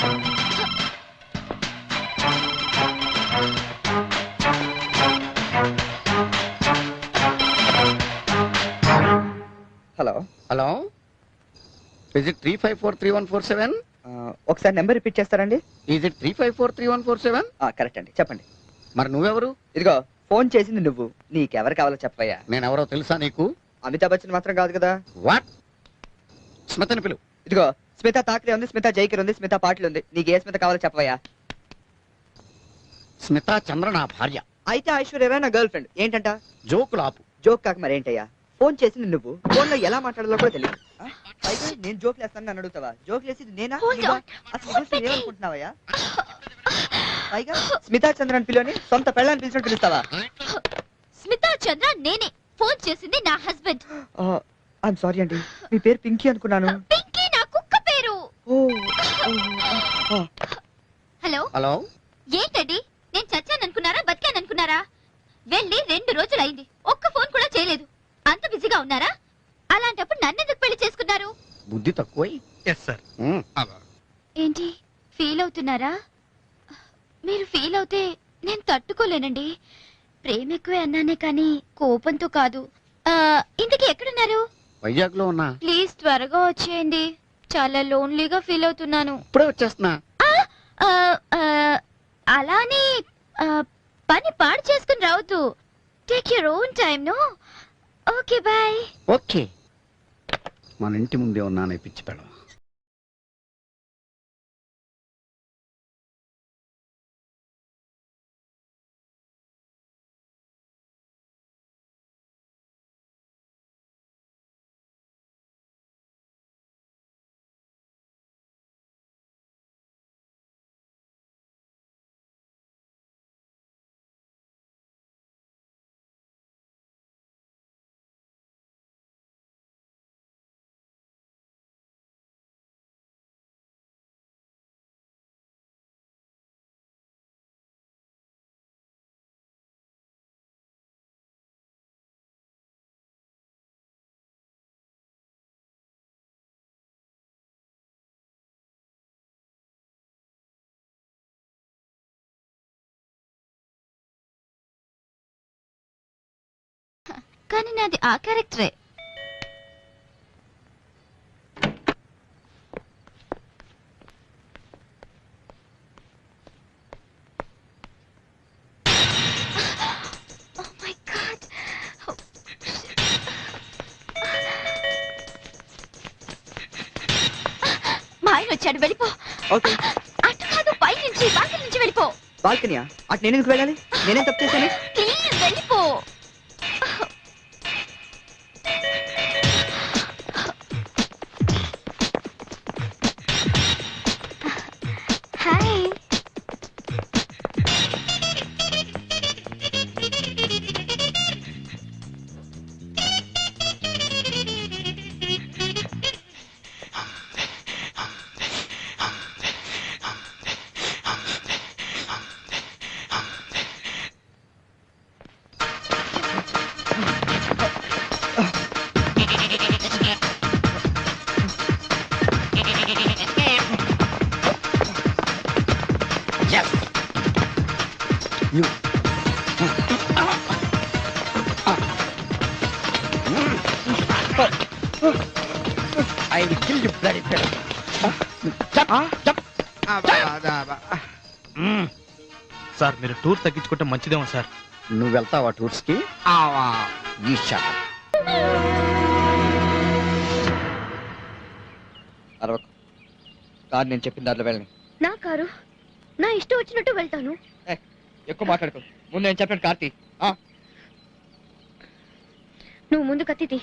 Hello hello, is it 3543147? ఒకసారి number repeat చేస్తారండి? Is it 3543147? Correct అండి, చెప్పండి. మరి నువ్వెవరు? ఇదిగో ఫోన్ చేసింది నువ్వు, నీకెవరు కావాలో చెప్పయ్యా. నేనెవరో తెలుసా నీకు? అమితాబ్ బచ్చన్ మాత్రం కాదు కదా. వాట్? స్మితని పిలువు. ఇదిగో స్మిత తాక్రే ఉంది, స్మిత జైకర్ ఉంది, స్మిత పాటిల్ ఉంది. నీకు ఏ స్మిత కావాలో చెప్పయ్యా. స్మిత చంద్ర నా భార్య. అయితే ఐశ్వర్య నా గర్ల్ ఫ్రెండ్. ఏంటంట? జోకులు ఆపు. జోక్ కాక మరేంటయ్యా? ఫోన్ చేసింది నువ్వు, ఫోన్ లో ఎలా మాట్లాడాలో కూడా తెలియదు. పైగా నేను జోక్ లేస్తాను నన్ను అడుగుతావా? జోక్ లేసింది నేనా? అసలు ఏమనుకుంటున్నావయ్యా? పైగా స్మితా చంద్ర అని పిలువని సొంత పెళ్ళాన్ని పిలిచినట్టు పిలుస్తావా? స్మితా చంద్ర నేనే. ఫోన్ చేసింది నా హస్బెండ్. ఐఎమ్ సారీ అండి, మీ పేరు పింకీ అనుకున్నాను. పింకీ నా కుక్క పేరు. హలో హలో, ఏంటండి? నేను చచ్చాననుకున్నారా బతికాననుకున్నారా? వెళ్ళి 2 రోజులు అయింది, ఒక్క ఫోన్ కూడా చేయలేదు. అంత బిజీగా ఉన్నారా? అలాంటప్పుడు నన్నెందుకు పెళ్లి చేసుకున్నారు? బుద్ధి తక్కువై. ఏంటి ఫీల్ అవుతున్నారా? మీరు ఫీల్ అవుతే నేను తట్టుకోలేనండి. ప్రేమ ఎక్కువే అన్నానే కానీ కోపంతో కాదు. ఇంతకీ ఎక్కడున్నారు? వైజాగ్ లో ఉన్నా. ప్లీజ్ త్వరగా వచ్చేయండి, చాలా లోన్లీగా ఫీల్ అవుతున్నాను. ఇప్పుడే వచ్చేస్తున్నా. అలానే పని పాడు చేసుకుని రావద్దు. Take your own time. No, okay bye. Okay. మన ఇంటి ముందే ఉన్నానే పిచ్చి పెళ్ళం. కానీ నాది ఆ క్యారెక్టరే. మా ఆయన వచ్చాడు, వెళ్ళిపో. ఓకే. అటు కాదు, పై నుంచి బాల్కనీ నుంచి వెళ్ళిపో. బాల్కనీయా? అటు నేను ఎందుకు వెళ్ళాలి? నేనేం తప్పు చేశాను? ప్లీజ్ వెళ్ళిపో. Hi. I will kill you bloody fellow. Sir మీరు టూర్ తగ్గించుకుంటే మంచిదేమో సార్. నువ్వు వెళ్తావా టూర్స్ కి? కాదు, నేను చెప్పిన దాంట్లో వెళ్ళని. నా కారు, నా ఇష్టం వచ్చినట్టు వెళ్తాను. ఎక్కువ మాట్లాడుకో. ముందు నేను చెప్పాను కార్తీ. నువ్వు ముందు కత్తితి.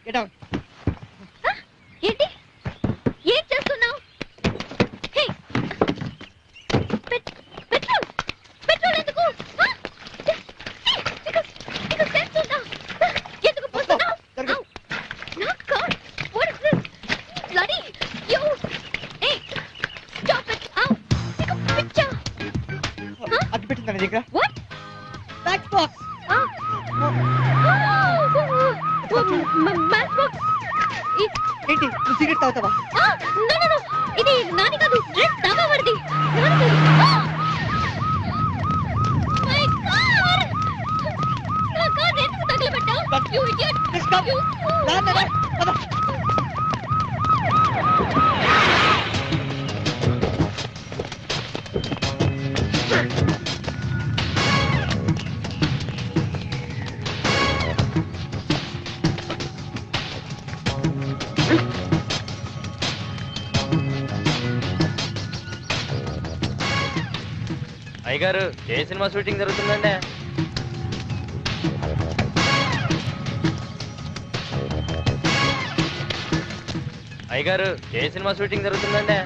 Get down. ఏంటి ఏం చేస్తున్నావు పెట్రోల్ పెట్రోల్ ఎందుకు ఎందుకు పోస్తున్నావు జరుగు. నా car what is this bloody you A stop it ఔ పిచ్చా అగ్గి పెట్టిందా నీ దగ్గర? What Match box. Match box ఏంటి నువ్వు సిగరెట్ తాగుతావా? నో నో నో ఇది నాని కాదు రెడ్ డాబా వాడిది నాని మై గాడ్ నా కార్ ఎందుకు తగలబెట్టావు యు ఇడియట్ Let's go. రా. పద. అయ్యగారు ఏ సినిమా షూటింగ్ జరుగుతుందండి? అయ్యగారు ఏ సినిమా షూటింగ్ జరుగుతుందండి?